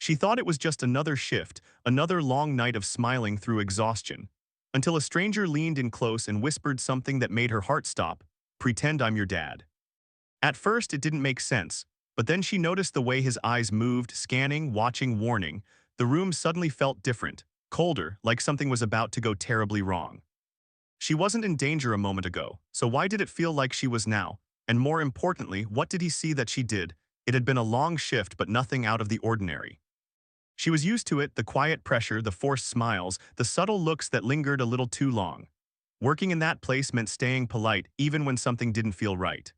She thought it was just another shift, another long night of smiling through exhaustion, until a stranger leaned in close and whispered something that made her heart stop. "Pretend I'm your dad." At first, it didn't make sense, but then she noticed the way his eyes moved, scanning, watching, warning. The room suddenly felt different, colder, like something was about to go terribly wrong. She wasn't in danger a moment ago, so why did it feel like she was now? And more importantly, what did he see that she did? It had been a long shift, but nothing out of the ordinary. She was used to it, the quiet pressure, the forced smiles, the subtle looks that lingered a little too long. Working in that place meant staying polite even when something didn't feel right.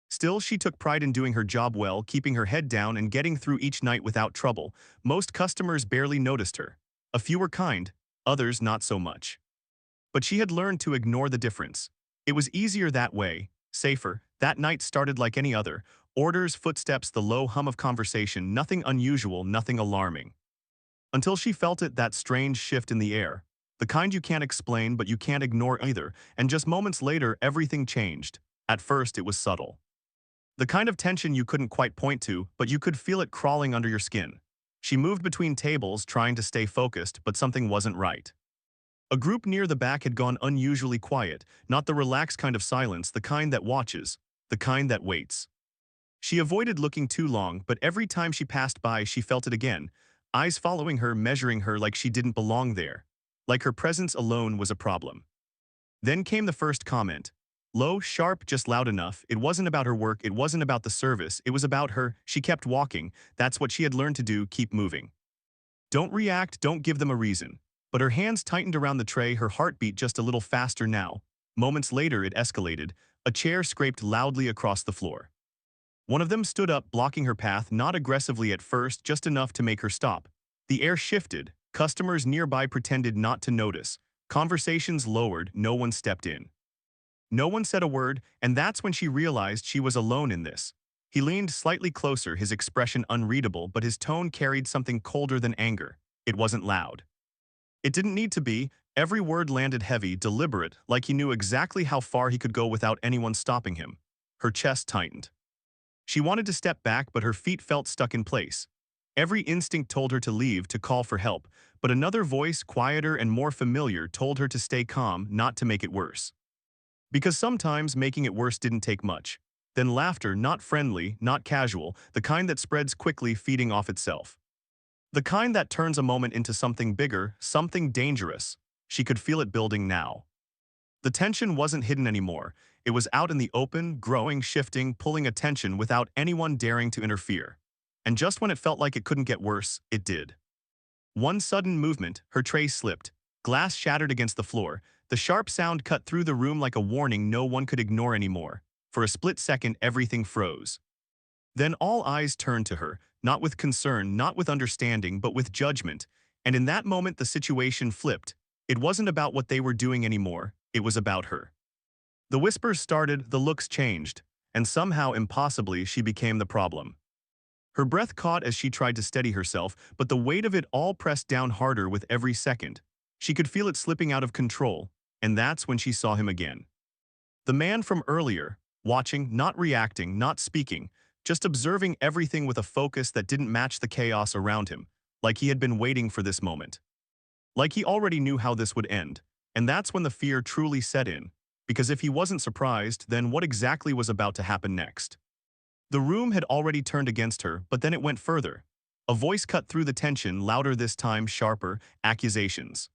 Still, she took pride in doing her job well, keeping her head down and getting through each night without trouble. Most customers barely noticed her. A few were kind, others not so much. But she had learned to ignore the difference. It was easier that way, safer. That night started like any other. Orders, footsteps, the low hum of conversation, nothing unusual, nothing alarming. Until she felt it, that strange shift in the air. The kind you can't explain but you can't ignore either, and just moments later everything changed. At first it was subtle. The kind of tension you couldn't quite point to, but you could feel it crawling under your skin. She moved between tables, trying to stay focused, but something wasn't right. A group near the back had gone unusually quiet, not the relaxed kind of silence, the kind that watches, the kind that waits. She avoided looking too long, but every time she passed by she felt it again, eyes following her, measuring her like she didn't belong there, like her presence alone was a problem. Then came the first comment. Low, sharp, just loud enough. It wasn't about her work, it wasn't about the service, it was about her. She kept walking. That's what she had learned to do, keep moving. Don't react, don't give them a reason. But her hands tightened around the tray, her heart beat just a little faster now. Moments later it escalated. A chair scraped loudly across the floor. One of them stood up, blocking her path, not aggressively at first, just enough to make her stop. The air shifted. Customers nearby pretended not to notice. Conversations lowered, no one stepped in. No one said a word, and that's when she realized she was alone in this. He leaned slightly closer, his expression unreadable, but his tone carried something colder than anger. It wasn't loud. It didn't need to be. Every word landed heavy, deliberate, like he knew exactly how far he could go without anyone stopping him. Her chest tightened. She wanted to step back, but her feet felt stuck in place. Every instinct told her to leave, to call for help, but another voice, quieter and more familiar, told her to stay calm, not to make it worse. Because sometimes making it worse didn't take much. Then laughter, not friendly, not casual, the kind that spreads quickly, feeding off itself. The kind that turns a moment into something bigger, something dangerous. She could feel it building now. The tension wasn't hidden anymore. It was out in the open, growing, shifting, pulling attention without anyone daring to interfere. And just when it felt like it couldn't get worse, it did. One sudden movement, her tray slipped. Glass shattered against the floor. The sharp sound cut through the room like a warning no one could ignore anymore. For a split second, everything froze. Then all eyes turned to her, not with concern, not with understanding, but with judgment. And in that moment, the situation flipped. It wasn't about what they were doing anymore. It was about her. The whispers started, the looks changed, and somehow, impossibly, she became the problem. Her breath caught as she tried to steady herself, but the weight of it all pressed down harder with every second. She could feel it slipping out of control, and that's when she saw him again. The man from earlier, watching, not reacting, not speaking, just observing everything with a focus that didn't match the chaos around him, like he had been waiting for this moment. Like he already knew how this would end, and that's when the fear truly set in, because if he wasn't surprised, then what exactly was about to happen next? The room had already turned against her, but then it went further. A voice cut through the tension, louder this time, sharper, accusations.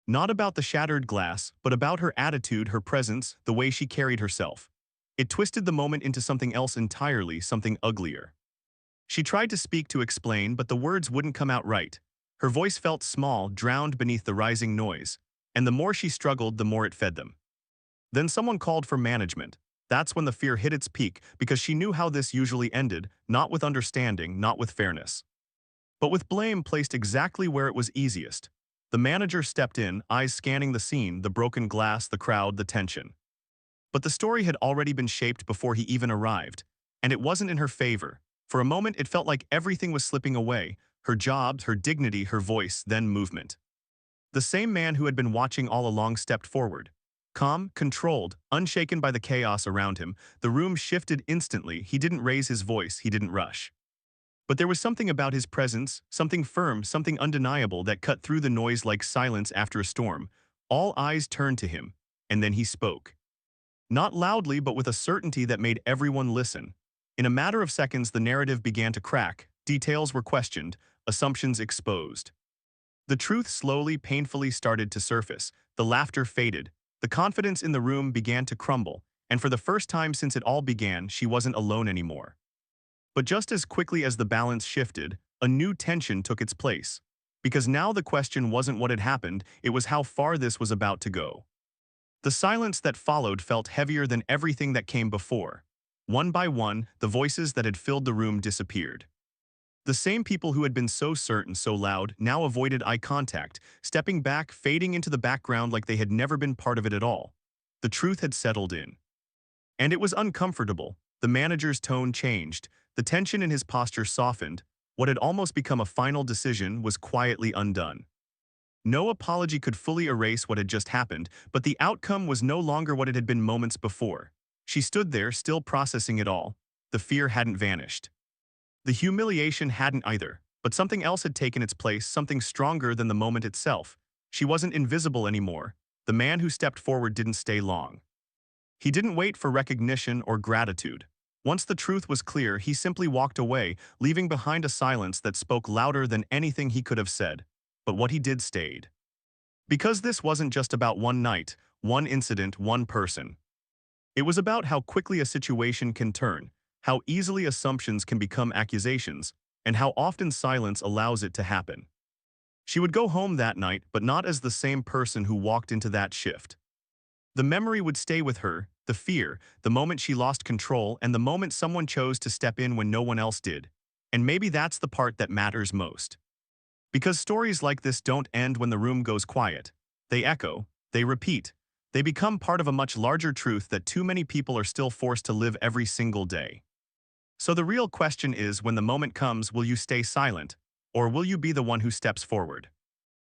Not about the shattered glass, but about her attitude, her presence, the way she carried herself. It twisted the moment into something else entirely, something uglier. She tried to speak, to explain, but the words wouldn't come out right. Her voice felt small, drowned beneath the rising noise, and the more she struggled, the more it fed them. Then someone called for management. That's when the fear hit its peak, because she knew how this usually ended, not with understanding, not with fairness, but with blame placed exactly where it was easiest. The manager stepped in, eyes scanning the scene, the broken glass, the crowd, the tension. But the story had already been shaped before he even arrived, and it wasn't in her favor. For a moment it felt like everything was slipping away, her job, her dignity, her voice, then movement. The same man who had been watching all along stepped forward. Calm, controlled, unshaken by the chaos around him, the room shifted instantly. He didn't raise his voice, he didn't rush. But there was something about his presence, something firm, something undeniable that cut through the noise like silence after a storm. All eyes turned to him, and then he spoke. Not loudly, but with a certainty that made everyone listen. In a matter of seconds, the narrative began to crack, details were questioned, assumptions exposed. The truth slowly, painfully started to surface. The laughter faded. The confidence in the room began to crumble, and for the first time since it all began, she wasn't alone anymore. But just as quickly as the balance shifted, a new tension took its place. Because now the question wasn't what had happened, it was how far this was about to go. The silence that followed felt heavier than everything that came before. One by one, the voices that had filled the room disappeared. The same people who had been so certain, so loud, now avoided eye contact, stepping back, fading into the background like they had never been part of it at all. The truth had settled in. And it was uncomfortable. The manager's tone changed. The tension in his posture softened. What had almost become a final decision was quietly undone. No apology could fully erase what had just happened, but the outcome was no longer what it had been moments before. She stood there, still processing it all. The fear hadn't vanished. The humiliation hadn't either, but something else had taken its place, something stronger than the moment itself. She wasn't invisible anymore. The man who stepped forward didn't stay long. He didn't wait for recognition or gratitude. Once the truth was clear, he simply walked away, leaving behind a silence that spoke louder than anything he could have said. But what he did stayed. Because this wasn't just about one night, one incident, one person. It was about how quickly a situation can turn, how easily assumptions can become accusations, and how often silence allows it to happen. She would go home that night, but not as the same person who walked into that shift. The memory would stay with her, the fear, the moment she lost control, and the moment someone chose to step in when no one else did. And maybe that's the part that matters most. Because stories like this don't end when the room goes quiet. They echo, they repeat, they become part of a much larger truth that too many people are still forced to live every single day. So the real question is, when the moment comes, will you stay silent, or will you be the one who steps forward?